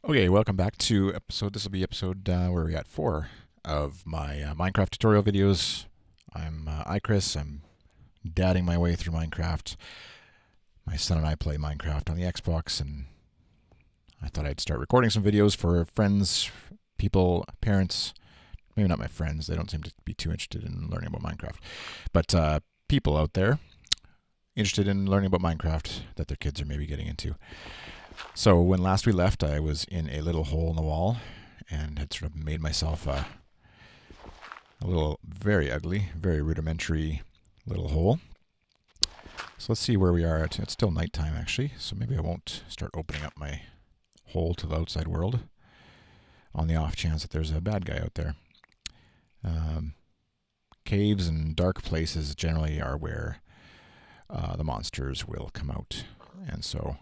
Okay, welcome back to this will be episode, where are we at? 4 of my Minecraft tutorial videos. I'm iChris. I'm dadding my way through Minecraft. My son and I play Minecraft on the Xbox, and I thought I'd start recording some videos for friends, people, parents. Maybe not my friends. They don't seem to be too interested in learning about Minecraft. But people out there interested in learning about Minecraft that their kids are maybe getting into. So when last we left, I was in a little hole in the wall and had sort of made myself a little, very ugly, very rudimentary little hole. So let's see where we are at. It's still nighttime, actually, so maybe I won't start opening up my hole to the outside world on the off chance that there's a bad guy out there. Caves and dark places generally are where the monsters will come out, and so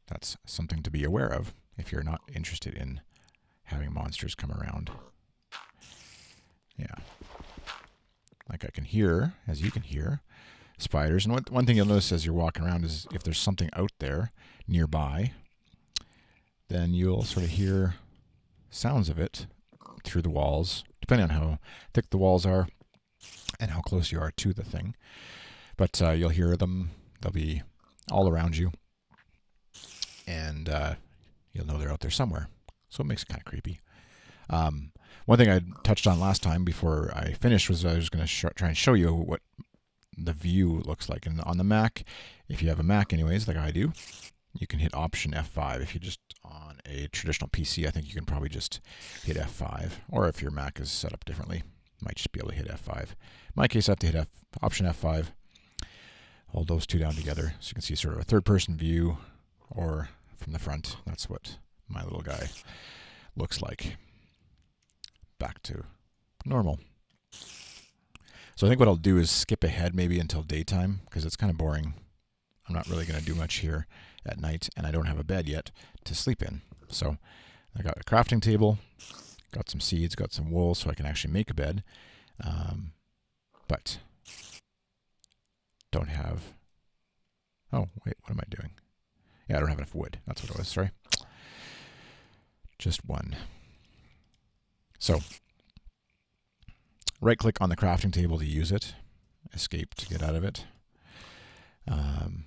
that's something to be aware of if you're not interested in having monsters come around. Yeah. Like I can hear, as you can hear, spiders. And one thing you'll notice as you're walking around is if there's something out there nearby, then you'll sort of hear sounds of it through the walls, depending on how thick the walls are and how close you are to the thing. But you'll hear them. They'll be all around you. And you'll know they're out there somewhere. So it makes it kind of creepy. One thing I touched on last time before I finished was I was going to try and show you what the view looks like. And on the Mac, if you have a Mac anyways, like I do, you can hit Option F5. If you're just on a traditional PC, I think you can probably just hit F5. Or if your Mac is set up differently, you might just be able to hit F5. In my case, I have to hit Option F5. Hold those two down together so you can see sort of a third-person view or from the front. That's what my little guy looks like. Back to normal. So I think what I'll do is skip ahead maybe until daytime because it's kind of boring. I'm not really going to do much here at night, and I don't have a bed yet to sleep in. So I got a crafting table, got some seeds, got some wool so I can actually make a bed. But don't have... Oh, wait, what am I doing? Yeah, I don't have enough wood. That's what it was, sorry. Just one. So, right-click on the crafting table to use it. Escape to get out of it. And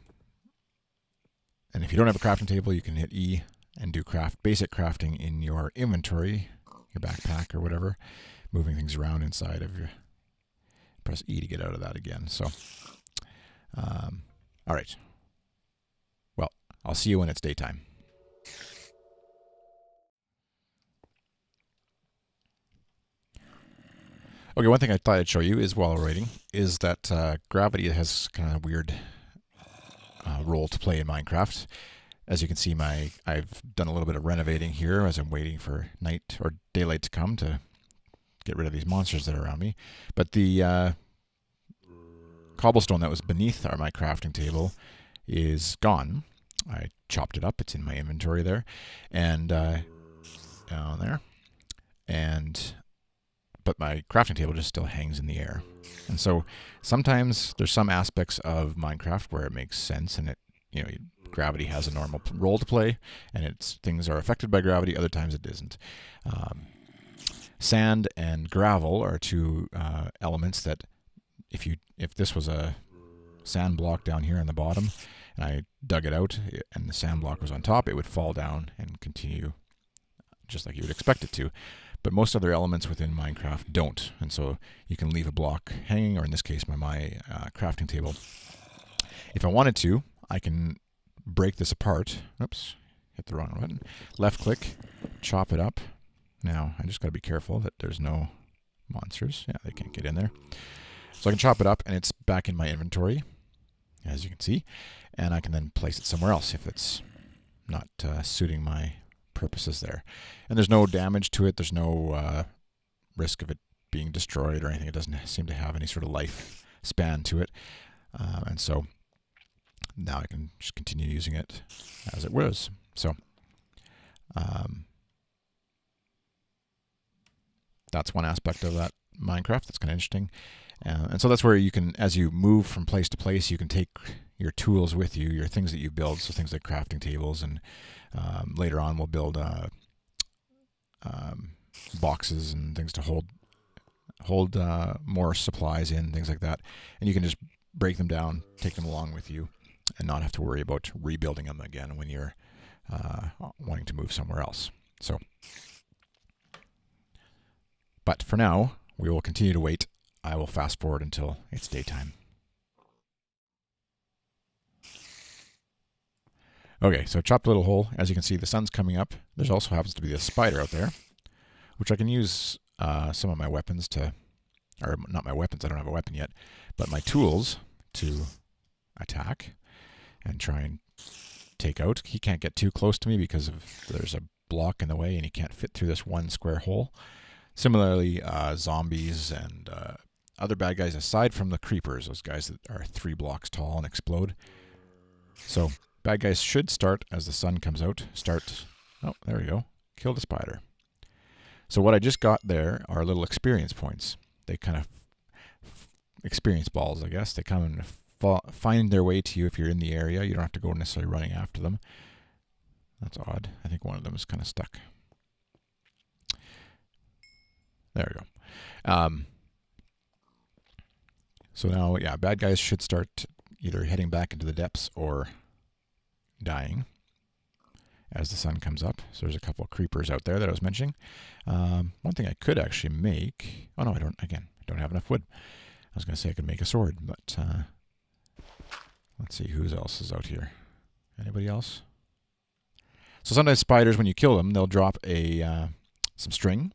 if you don't have a crafting table, you can hit E and do basic crafting in your inventory, your backpack or whatever, moving things around inside of your... Press E to get out of that again. So, all right. Well, I'll see you when it's daytime. Okay, one thing I thought I'd show you is while writing is that gravity has kind of a weird role to play in Minecraft. As you can see, I've done a little bit of renovating here as I'm waiting for night or daylight to come to get rid of these monsters that are around me. But the cobblestone that was beneath my crafting table is gone. I chopped it up. It's in my inventory there, and down there, but my crafting table just still hangs in the air. And so sometimes there's some aspects of Minecraft where it makes sense, and gravity has a normal role to play, and things are affected by gravity. Other times it isn't. Sand and gravel are two elements that if this was a sand block down here on the bottom, and I dug it out, and the sand block was on top, it would fall down and continue just like you would expect it to. But most other elements within Minecraft don't, and so you can leave a block hanging, or in this case, my crafting table. If I wanted to, I can break this apart. Oops, hit the wrong button. Left click, chop it up. Now, I just got to be careful that there's no monsters. Yeah, they can't get in there. So I can chop it up, and it's back in my inventory, as you can see, and I can then place it somewhere else if it's not suiting my purposes there. And there's no damage to it. There's no risk of it being destroyed or anything. It doesn't seem to have any sort of life span to it. And so now I can just continue using it as it was. So that's one aspect of that Minecraft that's kind of interesting. And so that's where you can, as you move from place to place, you can take your tools with you, your things that you build, so things like crafting tables, and later on we'll build boxes and things to hold more supplies in, things like that. And you can just break them down, take them along with you, and not have to worry about rebuilding them again when you're wanting to move somewhere else. So, but for now, we will continue to wait. I will fast forward until it's daytime. Okay, so chopped a little hole. As you can see, the sun's coming up. There also happens to be a spider out there, which I can use some of my weapons to, or not my weapons, I don't have a weapon yet, but my tools to attack and try and take out. He can't get too close to me because there's a block in the way and he can't fit through this one square hole. Similarly, zombies and other bad guys aside from the creepers, those guys that are 3 blocks tall and explode. So bad guys should start as the sun comes out. Oh, there we go. Killed a spider. So what I just got there are little experience points. They kind of experience balls, I guess. They come and find their way to you if you're in the area. You don't have to go necessarily running after them. That's odd. I think one of them is kind of stuck. There we go. So now, yeah, bad guys should start either heading back into the depths or dying as the sun comes up. So there's a couple of creepers out there that I was mentioning. One thing I could actually make... Oh, no, I don't. Again, I don't have enough wood. I was going to say I could make a sword, but let's see who else is out here. Anybody else? So sometimes spiders, when you kill them, they'll drop some string.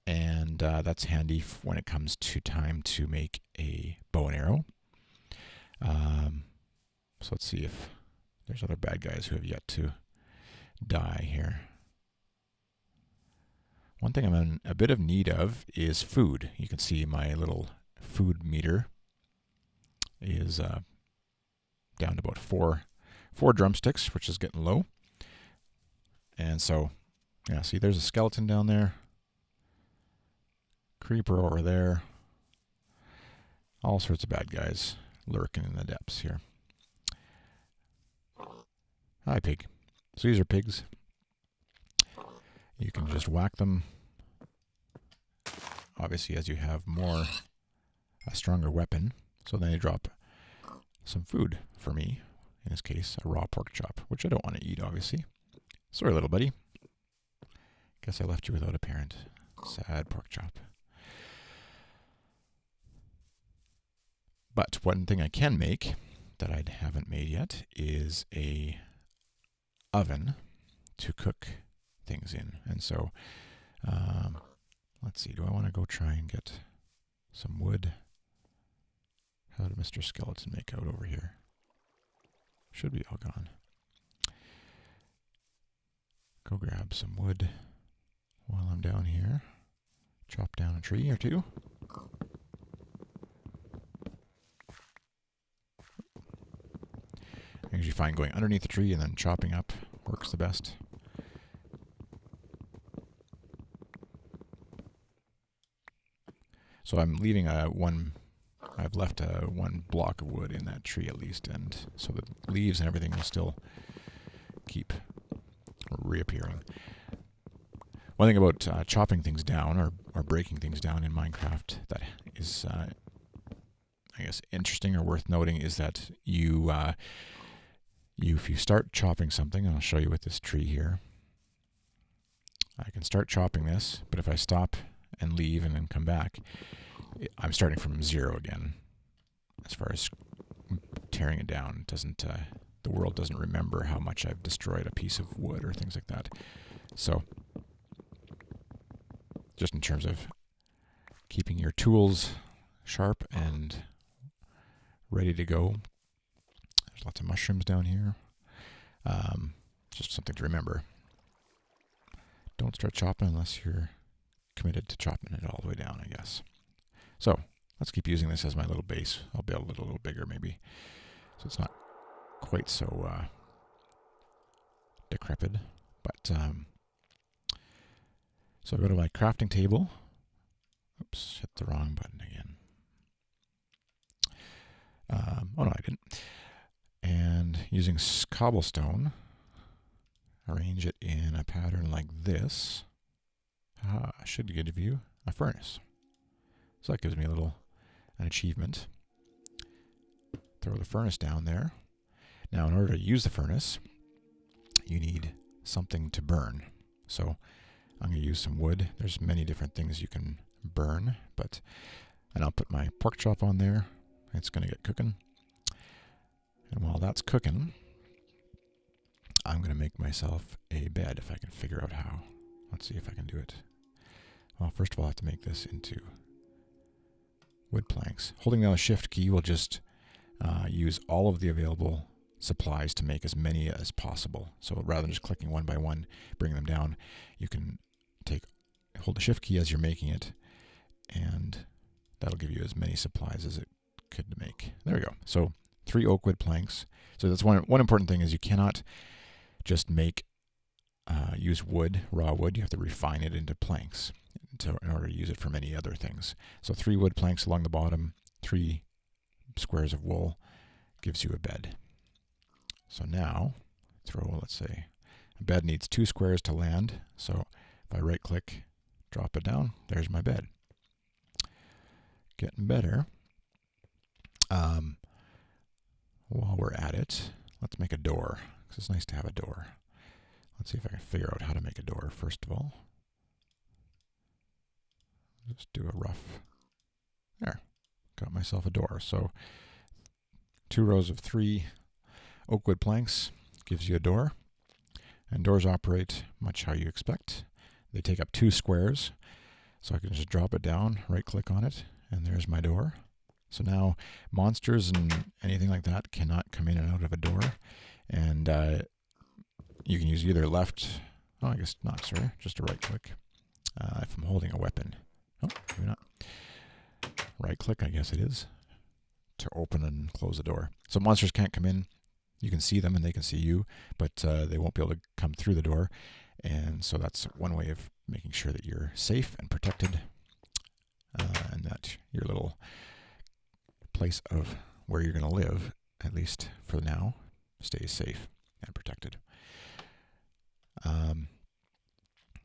And that's handy when it comes to time to make a bow and arrow. So let's see if there's other bad guys who have yet to die here. One thing I'm in a bit of need of is food. You can see my little food meter is down to about four drumsticks, which is getting low. And so, yeah, see there's a skeleton down there. Creeper over there. All sorts of bad guys lurking in the depths here. Hi, pig. So these are pigs. You can just whack them. Obviously, as you have a stronger weapon. So then they drop some food for me. In this case, a raw pork chop, which I don't want to eat, obviously. Sorry, little buddy. Guess I left you without a parent. Sad pork chop. But one thing I can make that I haven't made yet is a oven to cook things in. And so, let's see, do I want to go try and get some wood? How did Mr. Skeleton make out over here? Should be all gone. Go grab some wood while I'm down here. Chop down a tree or two. I usually find going underneath the tree and then chopping up works the best. So I'm leaving I've left one block of wood in that tree at least, and so the leaves and everything will still keep reappearing. One thing about chopping things down or breaking things down in Minecraft that is, I guess, interesting or worth noting is that if you start chopping something, and I'll show you with this tree here, I can start chopping this, but if I stop and leave and then come back, I'm starting from 0 again. As far as tearing it down, the world doesn't remember how much I've destroyed a piece of wood or things like that. So, just in terms of keeping your tools sharp and ready to go. There's lots of mushrooms down here. Just something to remember. Don't start chopping unless you're committed to chopping it all the way down, I guess. So let's keep using this as my little base. I'll build it a little bigger maybe, so it's not quite so decrepit. But so I go to my crafting table. Oops, hit the wrong button again. Oh no, I didn't. And using cobblestone, arrange it in a pattern like this. Should give you a furnace. So that gives me an achievement. Throw the furnace down there. Now, in order to use the furnace, you need something to burn. So I'm going to use some wood. There's many different things you can burn, and I'll put my pork chop on there. It's going to get cooking. And while that's cooking, I'm going to make myself a bed if I can figure out how. Let's see if I can do it. Well, first of all, I have to make this into wood planks. Holding down the shift key will just use all of the available supplies to make as many as possible. So rather than just clicking one by one, bring them down, you can hold the shift key as you're making it, and that'll give you as many supplies as it could make. There we go. So 3 oak wood planks. So that's one important thing is you cannot just use wood, raw wood. You have to refine it into planks in order to use it for many other things. So 3 wood planks along the bottom, 3 squares of wool gives you a bed. So now, let's say, a bed needs 2 squares to land. So if I right click, drop it down, there's my bed. Getting better. While we're at it, let's make a door, because it's nice to have a door. Let's see if I can figure out how to make a door, first of all. Just do a rough, there, got myself a door. So 2 rows of 3 oak wood planks gives you a door, and doors operate much how you expect. They take up 2 squares, so I can just drop it down, right click on it, and there's my door. So now monsters and anything like that cannot come in and out of a door, and you can use either left, I guess not, sorry, just a right click if I'm holding a weapon. Oh, maybe not. Right click, I guess it is, to open and close the door. So monsters can't come in. You can see them and they can see you, but they won't be able to come through the door. And so that's one way of making sure that you're safe and protected, and that your little place of where you're going to live, at least for now, stays safe and protected.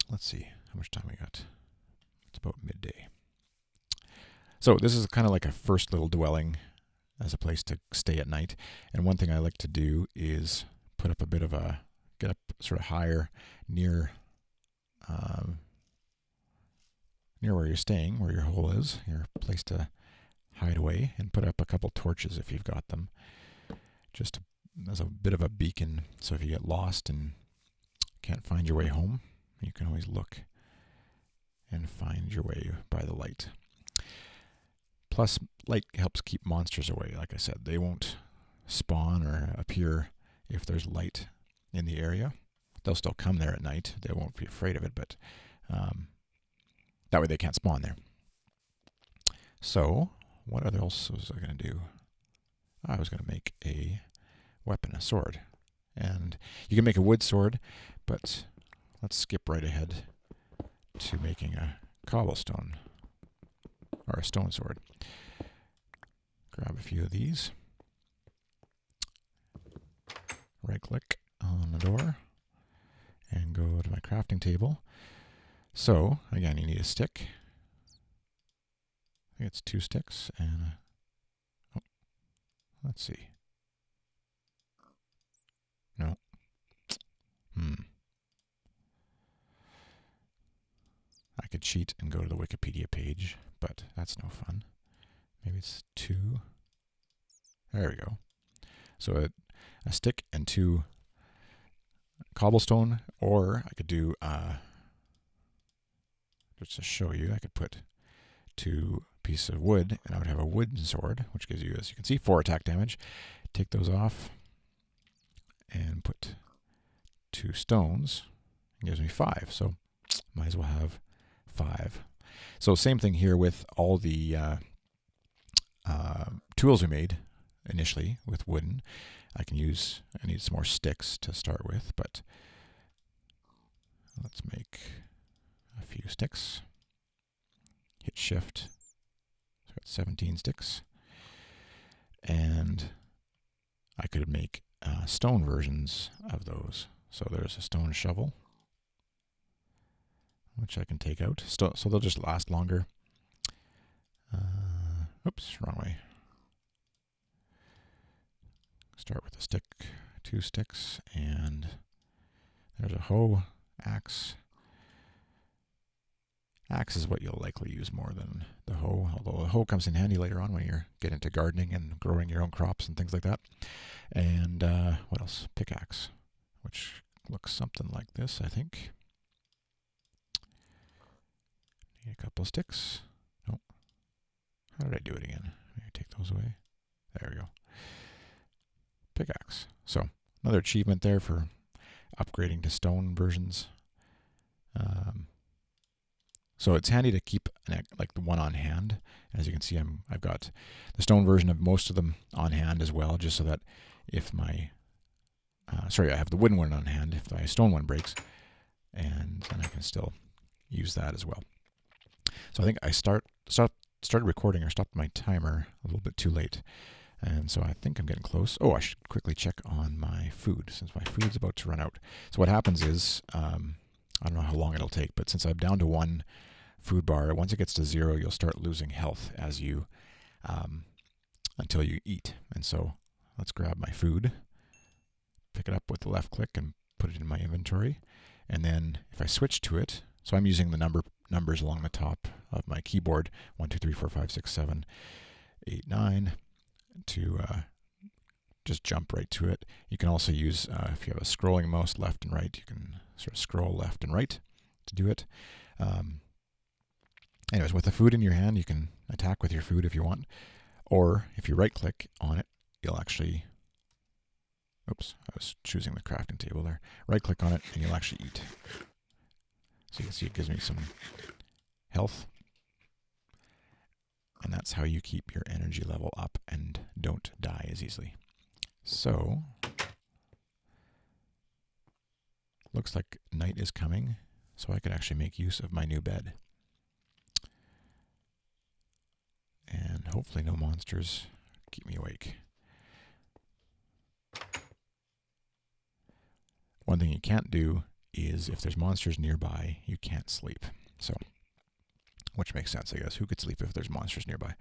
Let's see how much time we got. It's about midday. So this is kind of like a first little dwelling as a place to stay at night. And one thing I like to do is put up get up sort of higher near where you're staying, where your hole is, your place to hide away, and put up a couple torches if you've got them, just as a bit of a beacon. So if you get lost and can't find your way home, you can always look and find your way by the light. Plus, light helps keep monsters away. Like I said, they won't spawn or appear if there's light in the area. They'll still come there at night. They won't be afraid of it, but that way they can't spawn there. So, what else was I going to do? I was going to make a weapon, a sword. And you can make a wood sword, but let's skip right ahead to making a cobblestone or a stone sword. Grab a few of these. Right click on the door and go to my crafting table. So again, you need a stick. I think it's 2 sticks and let's see. No. I could cheat and go to the Wikipedia page, but that's no fun. Maybe it's 2. There we go. So a stick and 2 cobblestone, or I could do, just to show you, I could put 2 pieces of wood, and I would have a wooden sword, which gives you, as you can see, 4 attack damage. Take those off and put 2 stones. It gives me 5, so might as well have 5. So same thing here with all the tools we made initially with wooden. I need some more sticks to start with, but let's make a few sticks. Hit shift. So I've got 17 sticks. And I could make stone versions of those. So there's a stone shovel, which I can take out. So they'll just last longer. Oops, wrong way. Start with a stick, 2 sticks, and there's a hoe, axe. Axe is what you'll likely use more than the hoe, although the hoe comes in handy later on when you're getting into gardening and growing your own crops and things like that. And what else? Pickaxe, which looks something like this, I think. Need a couple of sticks. Oh, how did I do it again? Maybe take those away. There we go. Pickaxe. So another achievement there for upgrading to stone versions. So it's handy to keep like the one on hand. As you can see, I've got the stone version of most of them on hand as well, just so that if my I have the wooden one on hand if my stone one breaks, and then I can still use that as well. So I think I started recording or stopped my timer a little bit too late, and so I think I'm getting close. Oh, I should quickly check on my food since my food's about to run out. So what happens is I don't know how long it'll take, but since I'm down to 1 food bar, once it gets to 0, you'll start losing health as you until you eat. And so let's grab my food, pick it up with the left click and put it in my inventory. And then if I switch to it, so I'm using the numbers along the top of my keyboard, 1, 2, 3, 4, 5, 6, 7, 8, 9, to just jump right to it. You can also use, if you have a scrolling mouse left and right, you can sort of scroll left and right to do it. Anyways, with the food in your hand, you can attack with your food if you want. Or if you right click on it, you'll actually, oops, I was choosing the crafting table there. Right click on it and you'll actually eat. So you can see it gives me some health. And that's how you keep your energy level up and don't die as easily. So, looks like night is coming, so I could actually make use of my new bed. And hopefully no monsters keep me awake. One thing you can't do is if there's monsters nearby, you can't sleep. So, which makes sense, I guess. Who could sleep if there's monsters nearby?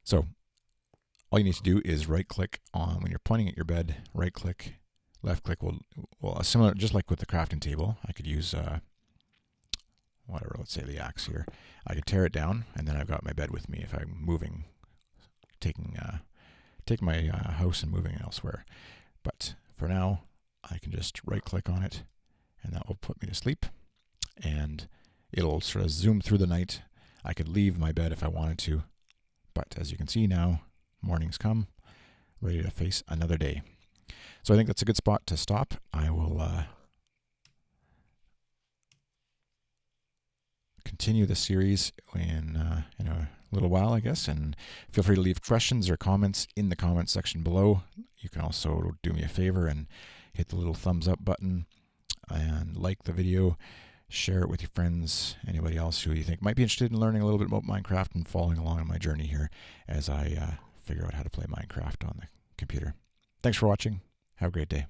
So, all you need to do is right-click on, when you're pointing at your bed, right-click, left-click will similar, just like with the crafting table. I could use, whatever, let's say the axe here. I could tear it down, and then I've got my bed with me if I'm moving, taking my house and moving elsewhere. But for now, I can just right-click on it, and that will put me to sleep. And it'll sort of zoom through the night. I could leave my bed if I wanted to, but as you can see now, morning's come, ready to face another day. So I think that's a good spot to stop. I will continue the series in a little while, I guess, and feel free to leave questions or comments in the comments section below. You can also do me a favor and hit the little thumbs up button and like the video. Share it with your friends, anybody else who you think might be interested in learning a little bit about Minecraft and following along on my journey here as I figure out how to play Minecraft on the computer. Thanks for watching. Have a great day.